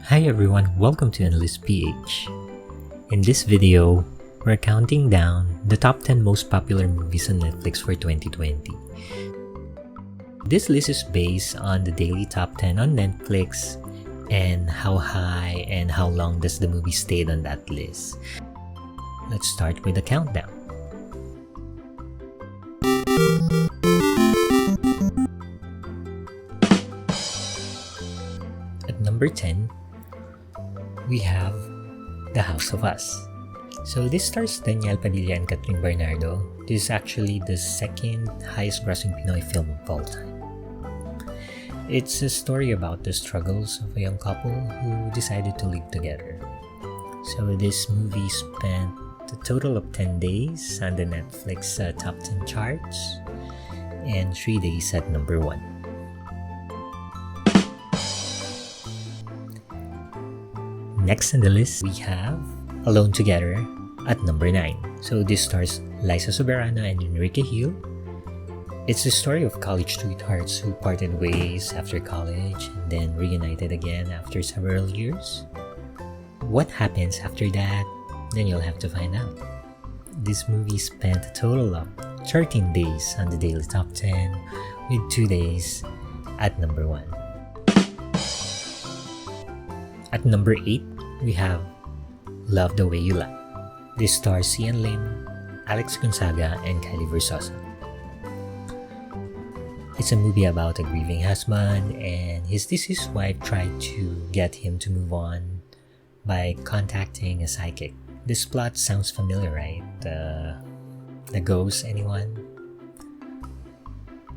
Hi everyone, welcome to Endless PH. In this video, we're counting down the top 10 most popular movies on Netflix for 2020. This list is based on the daily top 10 on Netflix and how high and how long does the movie stayed on that list. Let's start with the countdown. At number 10, we have The House of Us. So this stars Daniel Padilla and Catherine Bernardo. This is actually the second highest grossing Pinoy film of all time. It's a story about the struggles of a young couple who decided to live together. So this movie spent a total of 10 days on the Netflix top 10 charts and 3 days at number 1. Next on the list, we have Alone Together at number 9. So this stars Liza Soberano and Enrique Hill. It's the story of college sweethearts who parted ways after college and then reunited again after several years. What happens after that? Then you'll have to find out. This movie spent a total of 13 days on the daily top 10 with 2 days at number 1. At number 8, we have Love the Way You Lie. This stars Sian Lim, Alex Gonzaga, and Kylie Versosa. It's a movie about a grieving husband and his deceased wife tried to get him to move on by contacting a psychic. This plot sounds familiar, right? The ghost, anyone?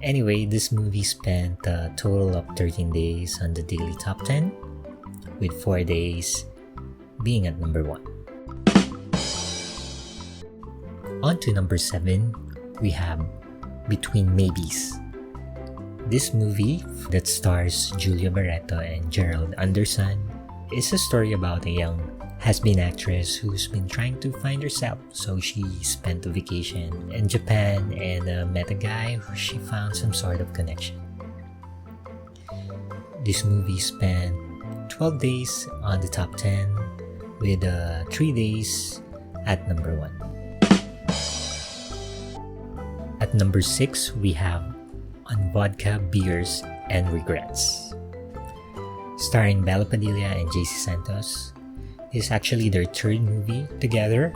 Anyway, this movie spent a total of 13 days on the daily top 10, with 4 days being at number 1. On to number 7, we have Between Maybes. This movie that stars Julia Barreto and Gerald Anderson is a story about a young has-been actress who's been trying to find herself. So she spent a vacation in Japan and met a guy who she found some sort of connection. This movie spent 12 days on the top 10 with 3 days at number 1. At number 6, we have On Vodka, Beers, and Regrets. Starring Bella Padilla and JC Santos. It's actually their third movie together,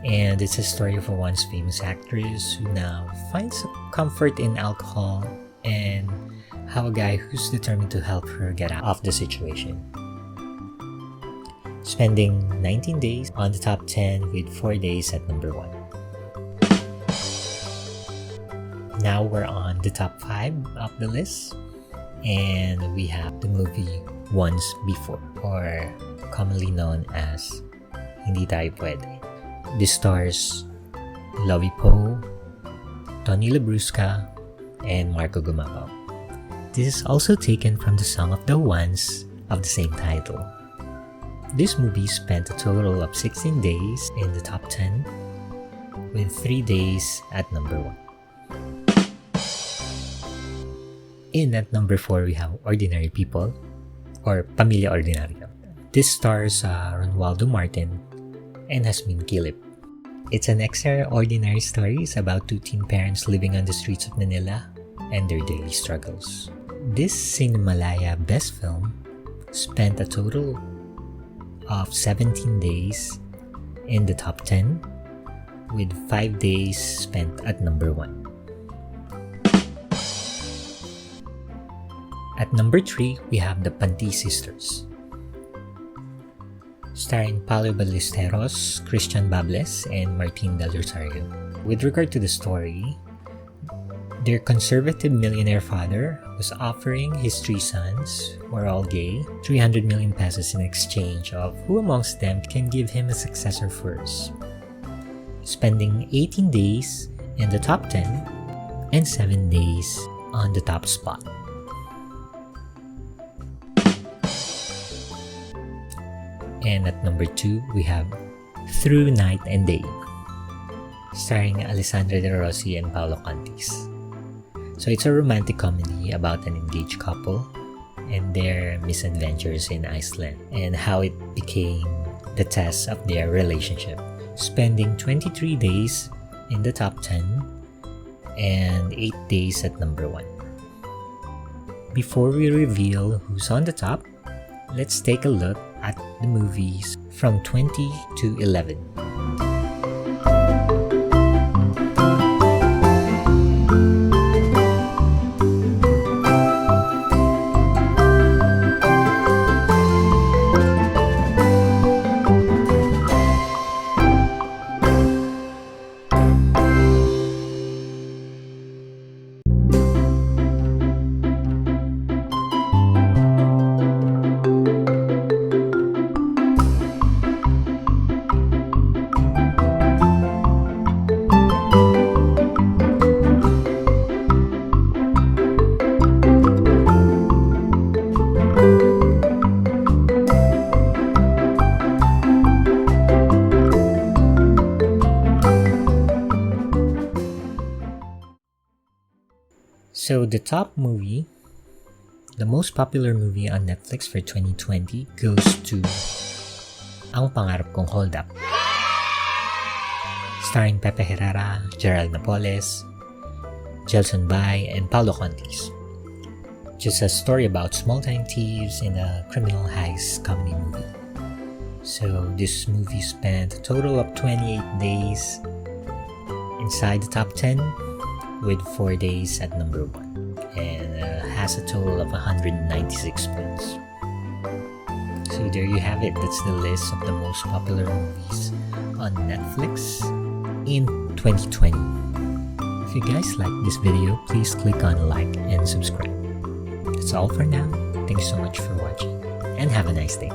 and it's a story of a once famous actress who now finds comfort in alcohol and how a guy who's determined to help her get out of the situation. Spending 19 days on the top 10 with 4 days at number 1. Now we're on the top 5 of the list, and we have the movie Once Before, or commonly known as Hindi Tayo Pwede. This stars Lovie Poe, Tony Labrusca, and Marco Gumabao. This is also taken from the song of the Ones of the same title. This movie spent a total of 16 days in the top 10, with 3 days at number 1. In at number 4, we have Ordinary People, or Pamilya Ordinario. This stars Ronaldo Martin and Hasmin Kilip. It's an extraordinary story. It's about 2 teen parents living on the streets of Manila and their daily struggles. This Cinemalaya Best Film spent a total of 17 days in the top 10, with 5 days spent at number 1. At number 3, we have the Panti Sisters. Starring Paolo Ballesteros, Christian Bables, and Martin Del Rosario. With regard to the story, their conservative millionaire father was offering his 3 sons, who are all gay, 300 million pesos in exchange of who amongst them can give him a successor first. Spending 18 days in the top 10 and 7 days on the top spot. And at number 2, we have Through Night and Day, starring Alessandra De Rossi and Paolo Contis. So it's a romantic comedy about an engaged couple and their misadventures in Iceland and how it became the test of their relationship, spending 23 days in the top 10 and 8 days at number 1. Before we reveal who's on the top, let's take a look at the movies from 20 to 11. So the top movie, the most popular movie on Netflix for 2020 goes to Ang Pangarap Kong Hold Up. Starring Pepe Herrera, Gerald Napoles, Jelson Bay, and Paulo Contis. Just a story about small-time thieves in a criminal heist comedy movie. So this movie spent a total of 28 days inside the top 10, with 4 days at number 1, and has a total of 196 points. So there you have it. That's the list of the most popular movies on Netflix in 2020. If you guys like this video, please click on like and subscribe. That's all for now. Thanks so much for watching, and have a nice day.